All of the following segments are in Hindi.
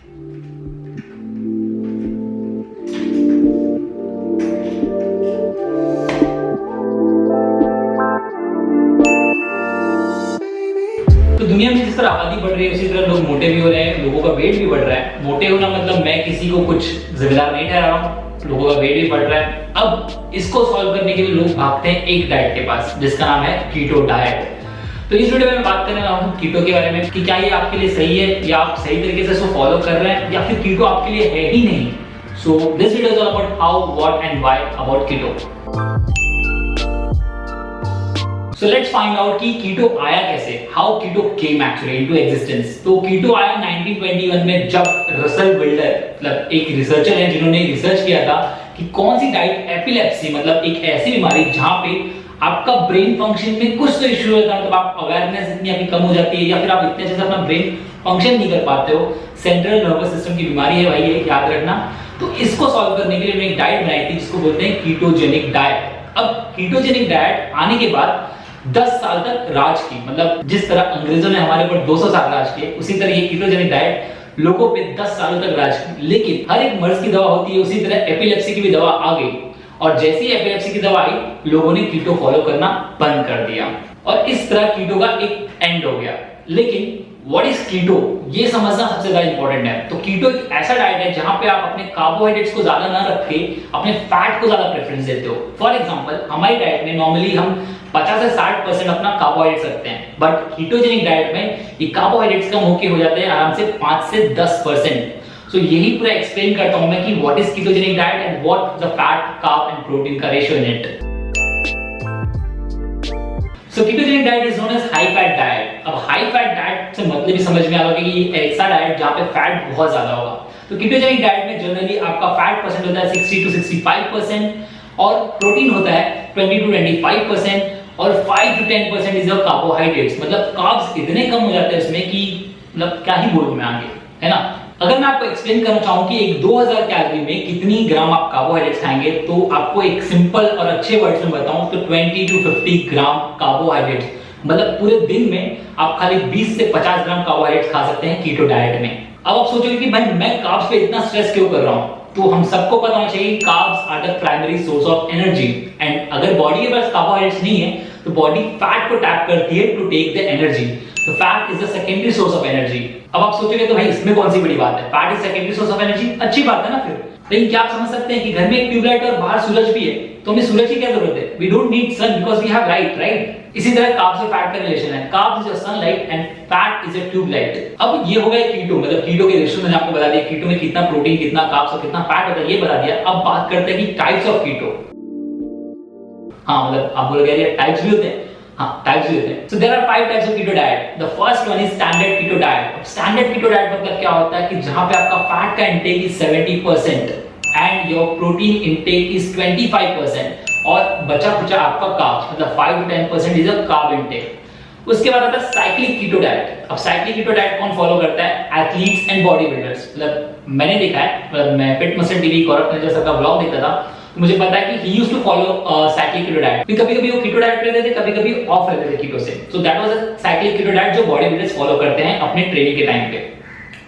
तो दुनिया में जिस तरह आबादी बढ़ रही है उसी तरह लोग मोटे भी हो रहे हैं, लोगों का वेट भी बढ़ रहा है। मोटे होना मतलब मैं किसी को कुछ जिम्मेदार नहीं ठहरा रहा हूँ, लोगों का वेट भी बढ़ रहा है। अब इसको सॉल्व करने के लिए लोग भागते हैं एक डाइट के पास जिसका नाम है कीटो डाइट। तो इस वीडियो में मैं बात करने वाला हूँ कीटो के बारे में कि क्या ये आपके लिए सही है या आप सही तरीके से इसको फॉलो कर रहे हैं या फिर कीटो आपके लिए है ही नहीं। So this video is all about how, what and why about keto. So let's find out कि कीटो आया कैसे, how keto came actually into existence। तो कीटो आया 1921 में जब रसल विल्डर मतलब एक रिसर्चर है जिन्होंने रिसर्च किया था कि कौन सी डाइट एपिलेप्सी मतलब एक ऐसी बीमारी जहां पे आपका ब्रेन फंक्शन में कुछ तो इश्यू होता है, मतलब आप अवेयरनेस इतनी आपकी कम हो जाती है या फिर आप इतने अच्छे से अपना ब्रेन फंक्शन नहीं कर पाते हो। सेंट्रल नर्वस सिस्टम की बीमारी है भाई, ये याद रखना। तो इसको सॉल्व करने के लिए मैंने एक डाइट बनाई थी जिसको बोलते हैं कीटोजेनिक डाइट। अब कीटोजेनिक डाइट आने के बाद 10 साल तक राज की, मतलब जिस तरह अंग्रेजों ने हमारे ऊपर 200 साल राज किए उसी तरह ये कीटोजेनिक डाइट लोगों पे 10 सालों तक राज की। लेकिन हर एक मर्ज की दवा होती है, उसी तरह एपिलेप्सी की भी दवा आ गई और जैसे ही एपिलेप्सी की दवा आई लोगों ने कीटो फॉलो करना बंद कर दिया और इस तरह कीटो का एक एंड हो गया। लेकिन व्हाट इज कीटो ये समझना सबसे ज्यादा इंपॉर्टेंट है। तो कीटो एक ऐसा डाइट है जहां पे आप अपने कार्बोहाइड्रेट्स को ज्यादा ना रख के अपने फैट को ज्यादा प्रेफरेंस देते हो। फॉर एग्जांपल हमारी डाइट में नॉर्मली हम 50 से 60% अपना कार्बोहाइड्रेट्स रखते हैं, बट कीटोजेनिक डाइट में ये कार्बोहाइड्रेट्स कम होके हो जाते हैं आराम से 5 से 10%। सो यही पूरा एक्सप्लेन करता हूं मैं कि what is ketogenic diet and what the fat, carb and protein का ratio in it. So ketogenic diet is known as high fat diet. अब हाई फैट डाइट से मतलब ही समझ में आ गया कि ये ऐसा डाइट जहां पे फैट बहुत ज्यादा होगा। तो कीटोजेनिक डाइट में जनरली आपका फैट परसेंट होता है 60 to 65% और प्रोटीन होता है 20 to 25% और 5 to 10% इज योर कार्बोहाइड्रेट्स। मतलब कार्ब्स इतने कम हो जाते हैं उसमें कि मतलब क्या ही बोलूं मैं आगे, है ना। अगर मैं आपको एक्सप्लेन करना चाहूं कि एक 2000 कैलोरी में कितनी ग्राम आप कार्बोहाइड्रेट्स खाएंगे तो आपको एक सिंपल और अच्छे वर्ड्स में बताऊं तो 20 to 50 ग्राम कार्बोहाइड्रेट्स, मतलब पूरे दिन में आप खाली 20 से 50 ग्राम कार्बोहाइड्रेट्स खा सकते हैं कीटो डाइट में। अब आप सोचोगे कि भाई मैं कार्ब्स पे इतना स्ट्रेस क्यों कर रहा हूं। तो हम सबको पता होना चाहिए carbs are the primary source of energy and अगर बॉडी के पास कार्बोहाइड्रेट्स नहीं है तो बॉडी फैट को टैप करती है टू टेक द एनर्जी। तो fat is the secondary source of energy. अब आप सोचोगे तो भाई इसमें कौन सी बड़ी बात है, fat is secondary source of energy, अच्छी बात है ना फिर। लेकिन क्या आप समझ सकते हैं कि घर में एक ट्यूबलाइट और बाहर सूरज भी है तो हमें सूरज की क्या जरूरत है। We don't need sun because we have light, right. इसी तरह कार्ब्स और फैट का रिलेशन है, carbs is a sunlight and fat is a tubelight. अब ये हो गया कीटो, मतलब कीटो के रेशियो मैंने आपको बता दिया, कीटो में कितना प्रोटीन, कितना कार्ब्स और कितना फैट होता है ये बता दिया। अब बात करते हैं कि टाइप्स ऑफ कीटो। हाँ मतलब आप बोलोगे यार टाइप्स भी होते हैं, हाँ टाइप्स भी होते हैं। So there are 5 types of keto diet. The first one is standard keto diet. Standard keto diet मतलब क्या होता है कि जहां पे आपका फैट का intake is 70% and your protein intake is 25% और बचा खुचा आपका कार्ब्स मतलब 5 to 10% is a carb intake. उसके बाद आता है साइक्लिक कीटो डाइट। अब साइक्लिक कीटो डाइट कौन फॉलो करता है, एथलीट्स एंड बॉडी बिल्डर्स। मतलब मैंने देखा है, मतलब मैं फिट मसल टीवी गौरव ने जैसा का ब्लॉग देखता था तो मुझे पता है कि he used to follow cyclic keto diet. कभी-कभी वो कीटो डाइट पे रहते थे, कभी-कभी ऑफ रहते थे कीटो से। So that was a cyclic keto diet जो बॉडी बिल्डर्स फॉलो करते हैं अपने ट्रेनिंग के टाइम पे।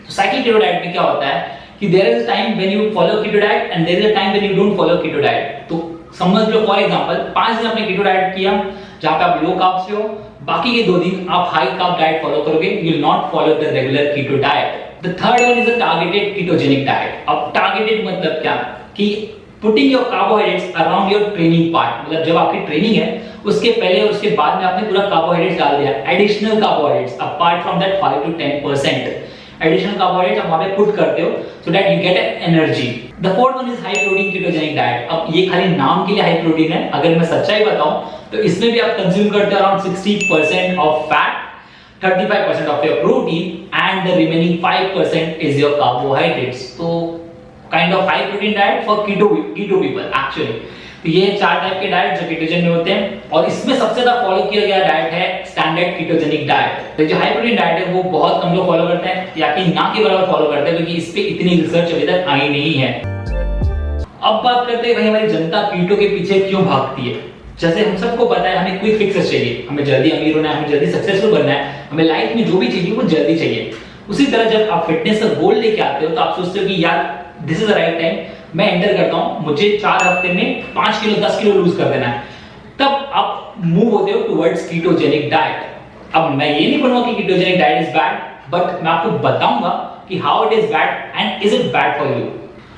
तो साइक्लिक कीटो डाइट में क्या होता है कि there is a time when you follow keto diet and there is a time when you don't follow keto diet. तो समझ लो फॉर एग्जांपल 5 दिन आपने कीटो डाइट किया जहां पे आप लो कार्ब्स पे हो, बाकी के 2 दिन आप हाई कार्ब डाइट फॉलो करोगे, you will not follow the regular keto diet. The third one is a targeted ketogenic diet. अब टारगेटेड मतलब क्या कि putting your carbohydrates around your training part, मतलब जब आपकी ट्रेनिंग है उसके पहले और उसके बाद में आपने पूरा कार्बोहाइड्रेट्स डाल दिया, additional carbohydrates apart from that 5 to 10% additional carbohydrates आप वहां पे पुट करते हो so that you get energy. The fourth one is high protein ketogenic diet. अब ये खाली नाम के लिए हाई प्रोटीन है, अगर मैं सच्चाई बताऊं तो इसमें भी आप कंज्यूम करते हो around 60% of fat, 35% of your protein and the remaining 5% is your carbohydrates. तो kind of high protein diet for keto people actually. तो ये 4 टाइप के डाइट जो कीटोजन में होते हैं और इसमें सबसे ज्यादा फॉलो किया गया डाइट है स्टैंडर्ड कीटोजेनिक डाइट। तो जो हाई प्रोटीन डाइट है वो बहुत कम लोग फॉलो करते हैं या कि ना के बराबर फॉलो करते हैं क्योंकि इस पे इतनी रिसर्च अभी तक आई नहीं है। अब बात करते हैं भाई हमारी जनता कीटो के पीछे क्यों भागती है। जैसे हम सबको पता है हमें क्विक फिक्सेस चाहिए, हमें जल्दी अमीर होना है, हमें जल्दी सक्सेसफुल बनना है, हमें लाइफ में जो भी चाहिए वो जल्दी चाहिए। उसी तरह जब आप फिटनेस का गोल लेके आते हो तो आप सोचते हो कि यार this is the right time, मैं एंटर करता हूं, मुझे 4 हफ्ते में 5 किलो 10 किलो लूज कर देना है, तब आप मूव होते हो टुवर्ड्स कीटोजेनिक डाइट। अब मैं ये नहीं बोलूंगा कि ketogenic diet is bad, but मैं आपको बताऊंगा कि how it is bad and is it bad for you.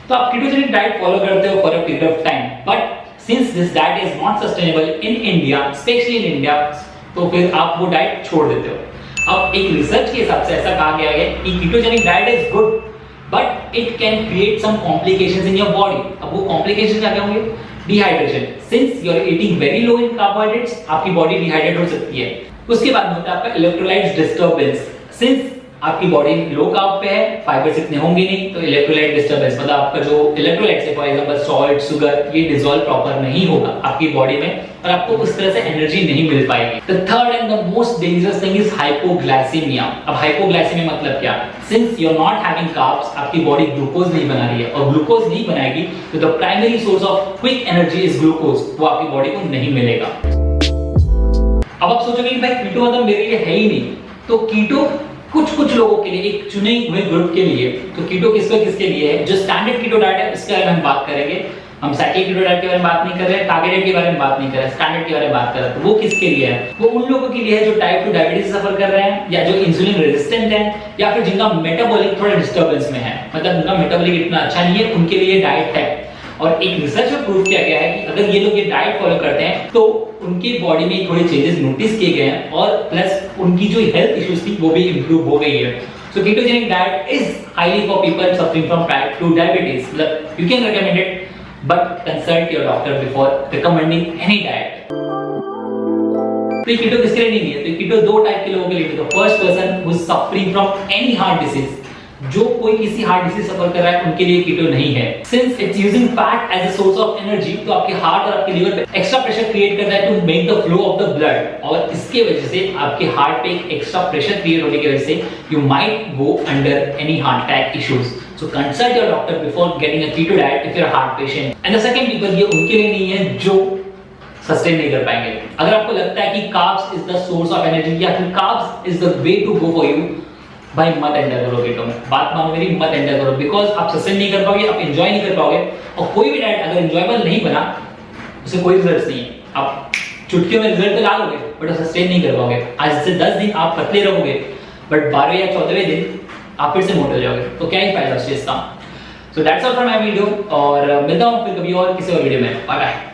तो आप कीटोजेनिक डाइट फॉलो करते हो for a period of time, but since this diet is not sustainable in India, specially in India, तो फिर आप वो डाइट छोड़ देते हो। अब एक रिसर्च के हिसाब से ऐसा कहा गया है कि ketogenic diet is good but it can create some complications in your body. अब वो कॉम्प्लिकेशंस क्या होंगे? Dehydration, since you are eating very low in carbohydrates, आपकी बॉडी डिहाइड्रेट हो सकती है। उसके बाद में होता है आपका इलेक्ट्रोलाइट्स डिस्टर्बेंस, सिंस आपकी बॉडी लो कार्ब पे है, फाइबर्स इतने होंगे नहीं, तो इलेक्ट्रोलाइट डिस्टर्बेंस मतलब आपका जो इलेक्ट्रोलाइट्स है, फॉर एग्जांपल सॉल्ट, शुगर, ये डिसॉल्व प्रॉपर नहीं होगा आपकी बॉडी में और आपको उस तरह से एनर्जी नहीं मिल पाएगी। The third and the most dangerous thing is hypoglycaemia. अब हाइपोग्लाइसीमिया मतलब क्या? Since you are not having carbs, आपकी बॉडी ग्लूकोज नहीं बना रही है और ग्लूकोज नहीं बनाएगी तो the primary source of quick energy is glucose, वो आपकी बॉडी को नहीं मिलेगा। अब आप सोचोगे कि भाई कीटो मतलब मेरे लिए है ही नहीं, तो कीटो कुछ लोगों के लिए, एक चुने हुए ग्रुप के लिए। तो कीटो किसके लिए है? जो स्टैंडर्ड कीटो डाइट है उसके बारे में हम बात करेंगे। हम साइक्लिक कीटो डाइट के बारे में बात नहीं कर रहे हैं, टारगेटेड के बारे में बात नहीं कर रहे हैं, स्टैंडर्ड के बारे में बात कर रहे हैं। तो वो किसके लिए है? वो उन लोगों के लिए है जो टाइप 2 डायबिटीज सफर कर रहे हैं, या जो इंसुलिन रेजिस्टेंट है, या फिर जिनका मेटाबॉलिक थोड़ा डिस्टर्बेंस में है, मतलब उनका मेटाबॉलिक इतना अच्छा नहीं है, उनके लिए डाइट है। और एक रिसर्च में प्रूव किया गया है कि अगर ये लोग ये डाइट फॉलो करते हैं तो उनकी बॉडी में थोड़े चेंजेस नोटिस किए गए हैं और प्लस उनकी जो हेल्थ इश्यूज थी वो भी इंप्रूव हो गई है। So ketogenic diet is highly for people suffering from type 2 diabetes. You can recommend it, but consult your doctor before recommending any diet. तो कीटो किसके लिए नहीं है? तो कीटो दो टाइप के लोगों के लिए है। First person who is suffering from any heart disease, जो कोई किसी हार्ट डिसीज सफर कर रहा है उनके लिए कीटो नहीं है। Since it's using fat as a source of energy, तो आपके हार्ट और आपके लिवर पे एक्स्ट्रा प्रेशर क्रिएट करता है to make the flow of the blood, और इसके वजह से आपके हार्ट पे एक एक्स्ट्रा प्रेशर क्रिएट होने की वजह से you might go under any heart attack issues. So consult your doctor before getting a keto diet if you're a heart patient. And the second people, ये उनके लिए नहीं है जो सस्टेन नहीं कर पाएंगे। अगर आपको लगता है कि carbs is the source of energy या फिर carbs is the way to go for you, भाई मत एंटर करो कीटो में, बात मानो मेरी, मत एंटर करो, बिकॉज आप सस्टेन नहीं कर पाओगे, आप एंजॉय नहीं कर पाओगे, और कोई भी डाइट अगर एंजॉयबल नहीं बना उसे कोई रिजल्ट नहीं है। आप चुटकियों में रिजल्ट तो ला लोगे बट सस्टेन नहीं कर पाओगे। आज से 10 दिन आप पतले रहोगे बट 12वें या 14वें दिन आप फिर से मोटे हो जाओगे, तो क्या ही फायदा उस चीज का। So that's all for my video, और मिलता हूं फिर कभी और किसी और वीडियो में। Bye bye.